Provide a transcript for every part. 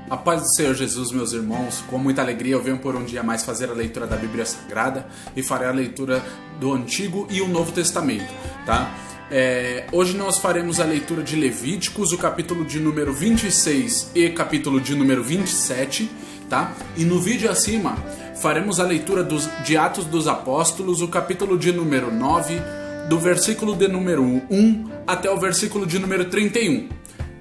A paz do Senhor Jesus, meus irmãos, com muita alegria eu venho por um dia mais fazer a leitura da Bíblia Sagrada e farei a leitura do Antigo e o Novo Testamento, tá? Hoje nós faremos a leitura de Levíticos, o capítulo de número 26 e capítulo de número 27, tá? E no vídeo acima faremos a leitura de Atos dos Apóstolos, o capítulo de número 9, do versículo de número 1 até o versículo de número 31.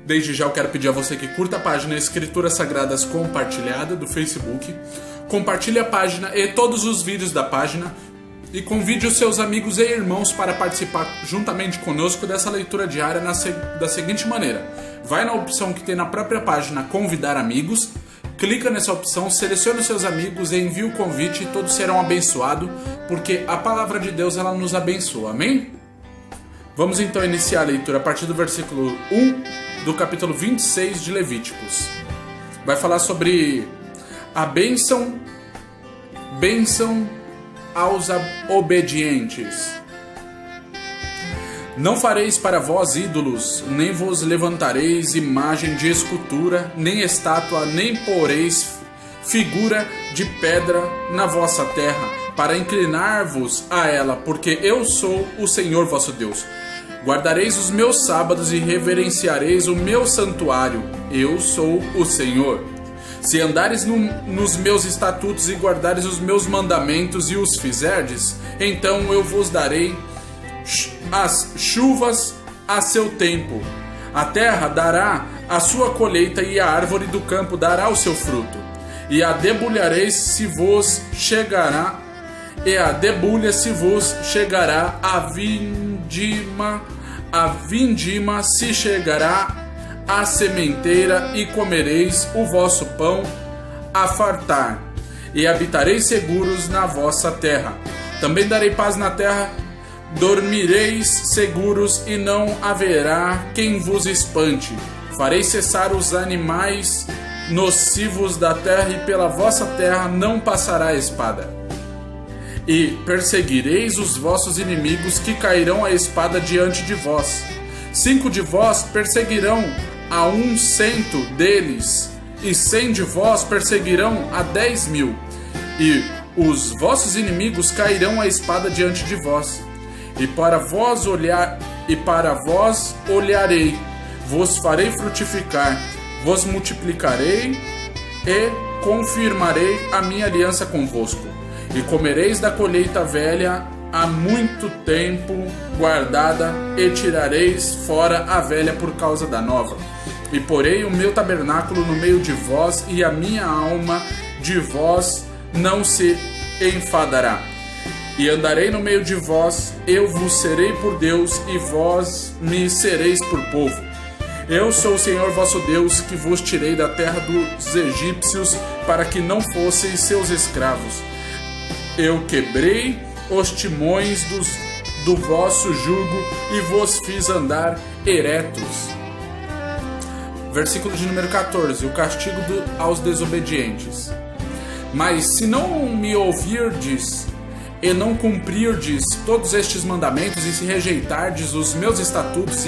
Desde já eu quero pedir a você que curta a página Escrituras Sagradas Compartilhada do Facebook, compartilhe a página e todos os vídeos da página e convide os seus amigos e irmãos para participar juntamente conosco dessa leitura diária da seguinte maneira. Vai na opção que tem na própria página Convidar Amigos, clica nessa opção, selecione os seus amigos e envie o convite e todos serão abençoados, porque a palavra de Deus ela nos abençoa, amém? Vamos então iniciar a leitura a partir do versículo 1 do capítulo 26 de Levíticos. Vai falar sobre a bênção aos obedientes. Não fareis para vós ídolos, nem vos levantareis imagem de escultura, nem estátua, nem poreis figura de pedra na vossa terra, para inclinar-vos a ela, porque eu sou o Senhor vosso Deus. Guardareis os meus sábados e reverenciareis o meu santuário. Eu sou o Senhor. Se andares nos meus estatutos e guardares os meus mandamentos e os fizerdes, então eu vos darei as chuvas a seu tempo. A terra dará a sua colheita e a árvore do campo dará o seu fruto. E a debulhareis se vos chegará, e a debulha se vos chegará a vindima se chegará à sementeira, e comereis o vosso pão a fartar, e habitareis seguros na vossa terra. Também darei paz na terra, dormireis seguros, e não haverá quem vos espante. Farei cessar os animais nocivos da terra, e pela vossa terra não passará a espada. E perseguireis os vossos inimigos, que cairão a espada diante de vós. 5 de vós perseguirão a 100 deles, e 100 de vós perseguirão a 10.000. E os vossos inimigos cairão a espada diante de vós. E para vós olharei, vos farei frutificar, vos multiplicarei e confirmarei a minha aliança convosco. E comereis da colheita velha há muito tempo guardada, e tirareis fora a velha por causa da nova. E porei o meu tabernáculo no meio de vós, e a minha alma de vós não se enfadará. E andarei no meio de vós, eu vos serei por Deus, e vós me sereis por povo. Eu sou o Senhor vosso Deus, que vos tirei da terra dos egípcios, para que não fosseis seus escravos. Eu quebrei os timões do vosso jugo e vos fiz andar eretos. Versículo de número 14. O castigo aos desobedientes. Mas se não me ouvirdes e não cumprirdes todos estes mandamentos, e se rejeitardes os meus estatutos,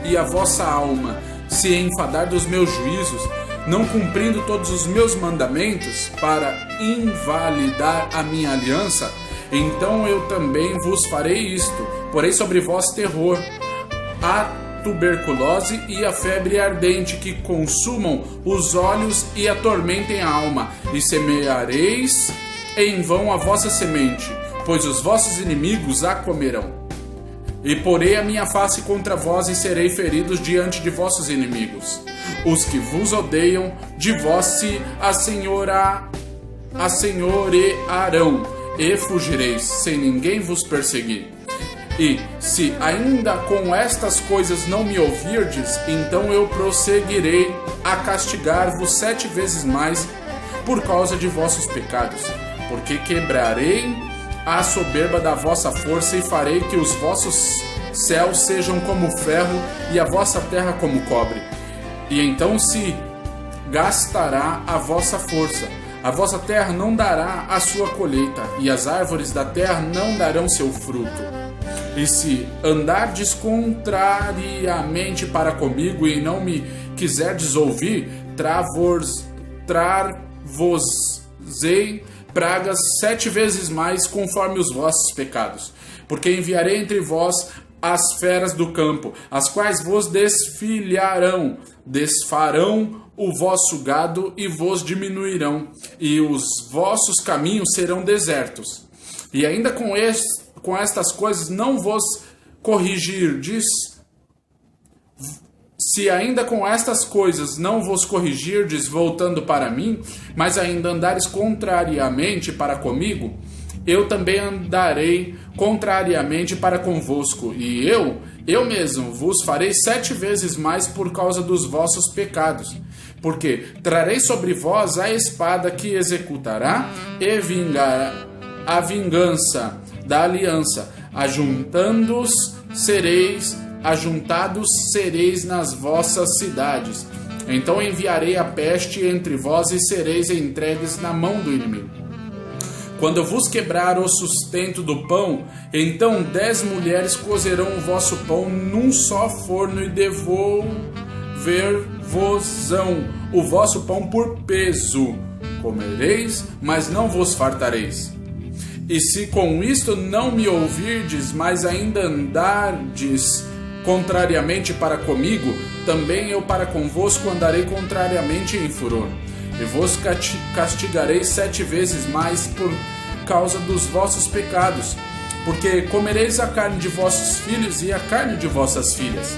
e a vossa alma se enfadar dos meus juízos, não cumprindo todos os meus mandamentos, para invalidar a minha aliança, então eu também vos farei isto: porei sobre vós terror, a tuberculose e a febre ardente, que consumam os olhos e atormentem a alma, e semeareis em vão a vossa semente, pois os vossos inimigos a comerão. E porei a minha face contra vós, e serei feridos diante de vossos inimigos. Os que vos odeiam de vós se assenhorearão, e fugireis, sem ninguém vos perseguir. E se ainda com estas coisas não me ouvirdes, então eu prosseguirei a castigar-vos 7 vezes mais por causa de vossos pecados, porque quebrarei a soberba da vossa força, e farei que os vossos céus sejam como ferro, e a vossa terra como cobre. E então se gastará a vossa força, a vossa terra não dará a sua colheita, e as árvores da terra não darão seu fruto. E se andardes contrariamente para comigo, e não me quiserdes ouvir, entrar-vos-ei pragas 7 vezes mais conforme os vossos pecados. Porque enviarei entre vós as feras do campo, as quais vos desfarão o vosso gado e vos diminuirão, e os vossos caminhos serão desertos. E ainda com estas coisas não vos corrigirdes, se ainda com estas coisas não vos corrigirdes voltando para mim, mas ainda andares contrariamente para comigo, eu também andarei contrariamente para convosco, e eu mesmo vos farei 7 vezes mais por causa dos vossos pecados. Porque trarei sobre vós a espada que executará e vingará a vingança da aliança, ajuntados sereis nas vossas cidades. Então enviarei a peste entre vós e sereis entregues na mão do inimigo. Quando eu vos quebrar o sustento do pão, então 10 mulheres cozerão o vosso pão num só forno e devolver-vos-ão o vosso pão por peso. Comereis, mas não vos fartareis. E se com isto não me ouvirdes, mas ainda andardes contrariamente para comigo, também eu para convosco andarei contrariamente em furor. E vos castigarei 7 vezes mais por causa dos vossos pecados, porque comereis a carne de vossos filhos e a carne de vossas filhas.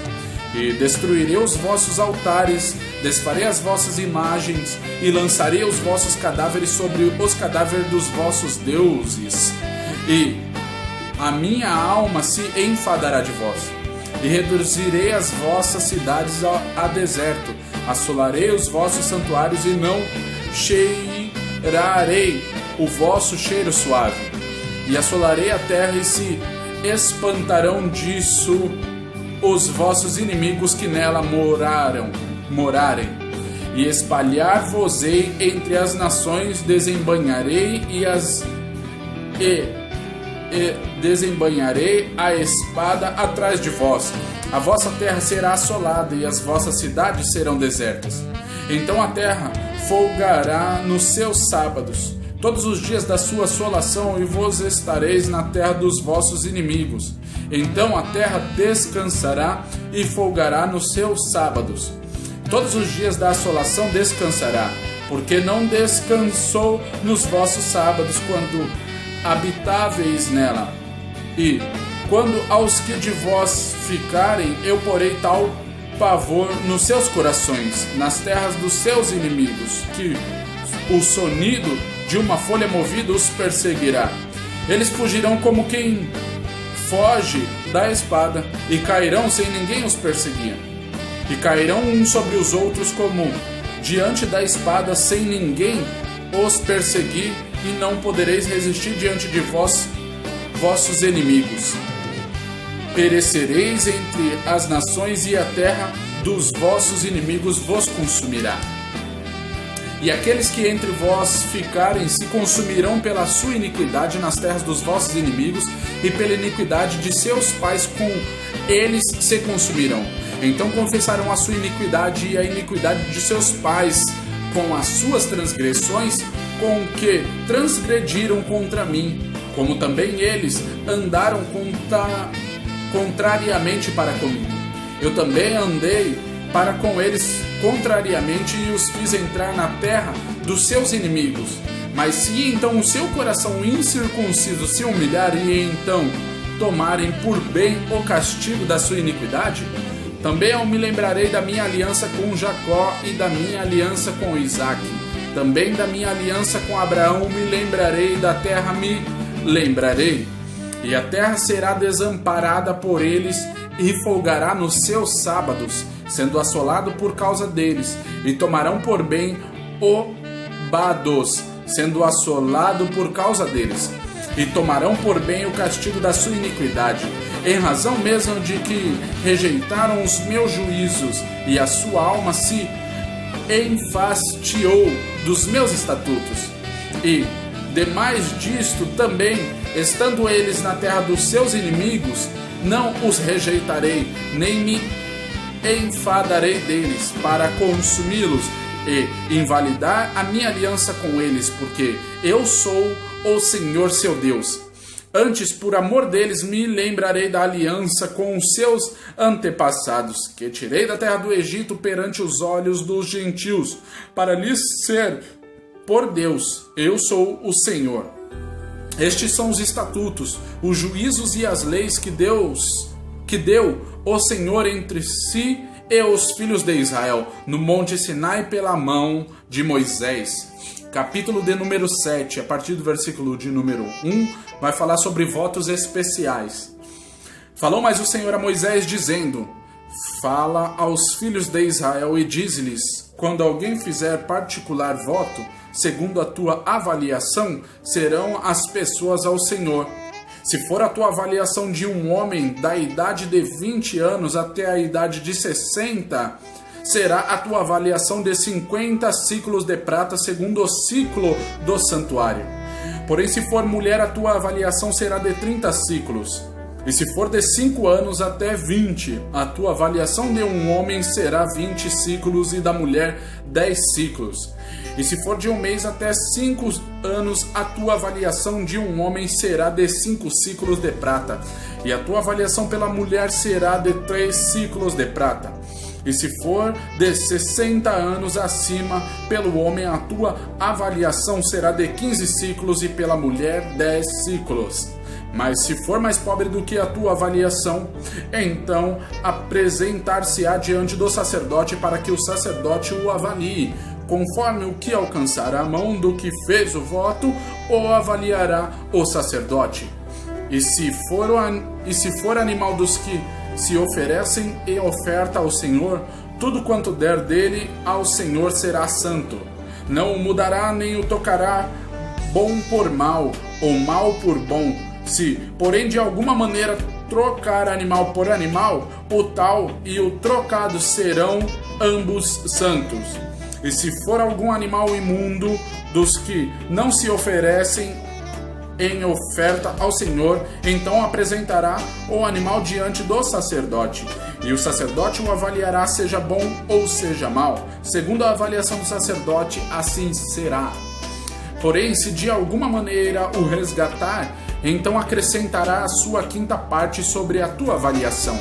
E destruirei os vossos altares, desfarei as vossas imagens, e lançarei os vossos cadáveres sobre os cadáveres dos vossos deuses. E a minha alma se enfadará de vós, e reduzirei as vossas cidades a deserto, assolarei os vossos santuários e não cheirarei o vosso cheiro suave. E assolarei a terra e se espantarão disso os vossos inimigos que nela morarem. E espalhar-vos-ei entre as nações, desembainharei desembainharei a espada atrás de vós. A vossa terra será assolada e as vossas cidades serão desertas. Então a terra folgará nos seus sábados, todos os dias da sua assolação, e vos estareis na terra dos vossos inimigos. Então a terra descansará e folgará nos seus sábados. Todos os dias da assolação descansará, porque não descansou nos vossos sábados quando habitáveis nela. E quando aos que de vós ficarem, eu porei tal pavor nos seus corações, nas terras dos seus inimigos, que o sonido de uma folha movida os perseguirá. Eles fugirão como quem foge da espada, e cairão sem ninguém os perseguir. E cairão uns sobre os outros como diante da espada, sem ninguém os perseguir, e não podereis resistir diante de vossos inimigos. Perecereis entre as nações, e a terra dos vossos inimigos vos consumirá. E aqueles que entre vós ficarem se consumirão pela sua iniquidade nas terras dos vossos inimigos, e pela iniquidade de seus pais com eles se consumirão. Então confessarão a sua iniquidade e a iniquidade de seus pais com as suas transgressões, com que transgrediram contra mim, como também eles andaram contrariamente para comigo. Eu também andei para com eles contrariamente e os fiz entrar na terra dos seus inimigos. Mas se então o seu coração incircunciso se humilhar e então tomarem por bem o castigo da sua iniquidade, também eu me lembrarei da minha aliança com Jacó e da minha aliança com Isaque. Também da minha aliança com Abraão me lembrarei, da terra me lembrarei. E a terra será desamparada por eles e folgará nos seus sábados, sendo assolado por causa deles, e tomarão por bem o Bados, sendo assolado por causa deles, e tomarão por bem o castigo da sua iniquidade, em razão mesmo de que rejeitaram os meus juízos, e a sua alma se enfastiou dos meus estatutos. E, demais disto também, estando eles na terra dos seus inimigos, não os rejeitarei, nem me enfadarei deles para consumi-los, e invalidar a minha aliança com eles, porque eu sou o Senhor seu Deus. Antes, por amor deles, me lembrarei da aliança com os seus antepassados, que tirei da terra do Egito perante os olhos dos gentios, para lhes ser por Deus. Eu sou o Senhor. Estes são os estatutos, os juízos e as leis que deu o Senhor entre si e os filhos de Israel, no monte Sinai pela mão de Moisés. Capítulo de número 7, a partir do versículo de número 1, vai falar sobre votos especiais. Falou mais o Senhor a Moisés, dizendo: fala aos filhos de Israel e diz-lhes: quando alguém fizer particular voto, segundo a tua avaliação, serão as pessoas ao Senhor. Se for a tua avaliação de um homem da idade de 20 anos até a idade de 60, será a tua avaliação de 50 ciclos de prata, segundo o ciclo do santuário. Porém, se for mulher, a tua avaliação será de 30 ciclos. E se for de 5 anos até 20, a tua avaliação de um homem será 20 ciclos e da mulher 10 ciclos. E se for de um mês até 5 anos, a tua avaliação de um homem será de 5 ciclos de prata. E a tua avaliação pela mulher será de 3 ciclos de prata. E se for de 60 anos acima, pelo homem a tua avaliação será de 15 ciclos e pela mulher 10 ciclos. Mas se for mais pobre do que a tua avaliação, então apresentar-se-á diante do sacerdote para que o sacerdote o avalie. Conforme o que alcançar a mão do que fez o voto, o avaliará o sacerdote. E se for animal dos que se oferecem em oferta ao Senhor, tudo quanto der dele ao Senhor será santo. Não o mudará nem o tocará, bom por mal, ou mal por bom. Se, porém, de alguma maneira trocar animal por animal, o tal e o trocado serão ambos santos. E se for algum animal imundo dos que não se oferecem em oferta ao Senhor, então apresentará o animal diante do sacerdote, e o sacerdote o avaliará, seja bom ou seja mau. Segundo a avaliação do sacerdote, assim será. Porém, se de alguma maneira o resgatar, então acrescentará a sua quinta parte sobre a tua avaliação.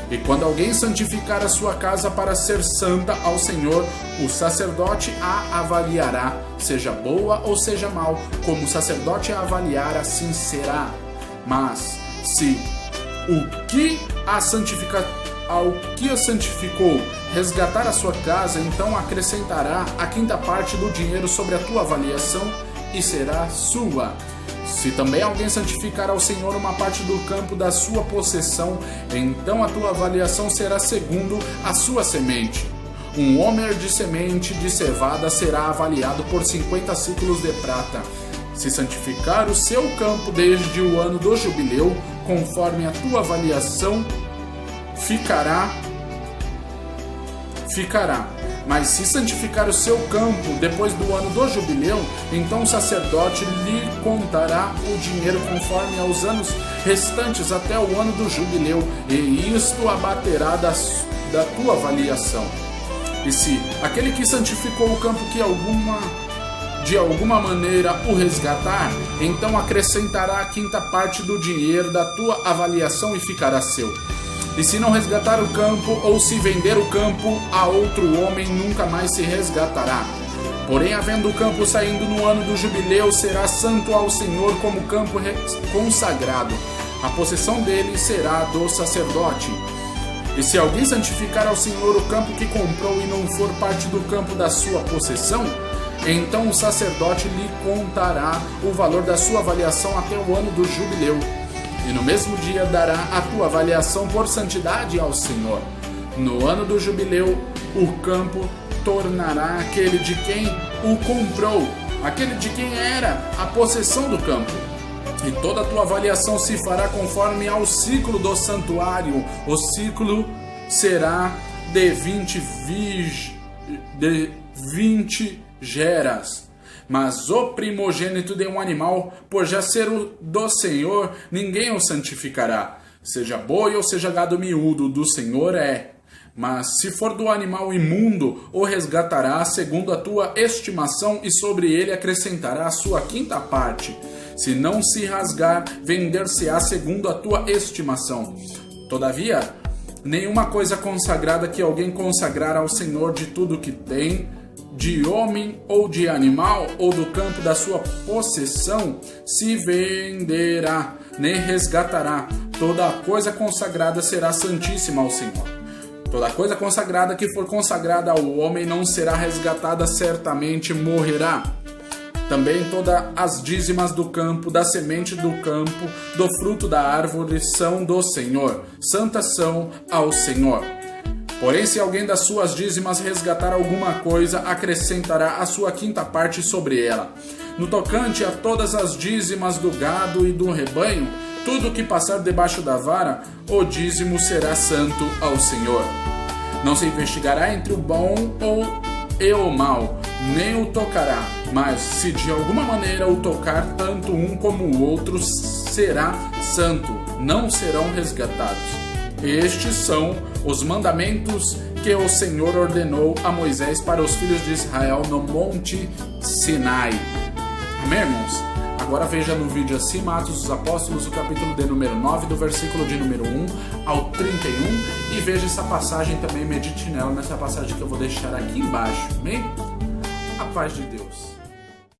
E quando alguém santificar a sua casa para ser santa ao Senhor, o sacerdote a avaliará, seja boa ou seja mal, como o sacerdote a avaliar, assim será. Mas se ao que a santificou resgatar a sua casa, então acrescentará a quinta parte do dinheiro sobre a tua avaliação e será sua. Se também alguém santificar ao Senhor uma parte do campo da sua possessão, então a tua avaliação será segundo a sua semente. Um homer de semente de cevada será avaliado por 50 ciclos de prata. Se santificar o seu campo desde o ano do jubileu, conforme a tua avaliação, ficará. Mas se santificar o seu campo depois do ano do jubileu, então o sacerdote lhe contará o dinheiro conforme aos anos restantes até o ano do jubileu, e isto abaterá da tua avaliação. E se aquele que santificou o campo de alguma maneira o resgatar, então acrescentará a quinta parte do dinheiro da tua avaliação e ficará seu. E se não resgatar o campo, ou se vender o campo a outro homem, nunca mais se resgatará. Porém, havendo o campo saindo no ano do jubileu, será santo ao Senhor como campo consagrado. A possessão dele será do sacerdote. E se alguém santificar ao Senhor o campo que comprou e não for parte do campo da sua possessão, então o sacerdote lhe contará o valor da sua avaliação até o ano do jubileu. E no mesmo dia dará a tua avaliação por santidade ao Senhor. No ano do jubileu, o campo tornará aquele de quem o comprou, aquele de quem era a possessão do campo. E toda a tua avaliação se fará conforme ao ciclo do santuário. O ciclo será de 20 geras. Mas o primogênito de um animal, por já ser o do Senhor, ninguém o santificará. Seja boi ou seja gado miúdo, do Senhor é. Mas se for do animal imundo, o resgatará segundo a tua estimação e sobre ele acrescentará a sua quinta parte. Se não se rasgar, vender-se-á segundo a tua estimação. Todavia, nenhuma coisa consagrada que alguém consagrar ao Senhor de tudo que tem, de homem ou de animal, ou do campo da sua possessão, se venderá, nem resgatará. Toda coisa consagrada será santíssima ao Senhor. Toda coisa consagrada que for consagrada ao homem não será resgatada, certamente morrerá. Também todas as dízimas do campo, da semente do campo, do fruto da árvore são do Senhor, santas são ao Senhor. Porém, se alguém das suas dízimas resgatar alguma coisa, acrescentará a sua quinta parte sobre ela. No tocante a todas as dízimas do gado e do rebanho, tudo que passar debaixo da vara, o dízimo será santo ao Senhor. Não se investigará entre o bom e o mal, nem o tocará, mas se de alguma maneira o tocar, tanto um como o outro será santo, não serão resgatados. Estes são os mandamentos que o Senhor ordenou a Moisés para os filhos de Israel no Monte Sinai. Amém, irmãos? Agora veja no vídeo acima, Atos dos Apóstolos, o capítulo de número 9, do versículo de número 1 ao 31, e veja essa passagem também, medite nela, nessa passagem que eu vou deixar aqui embaixo. Amém? A paz de Deus.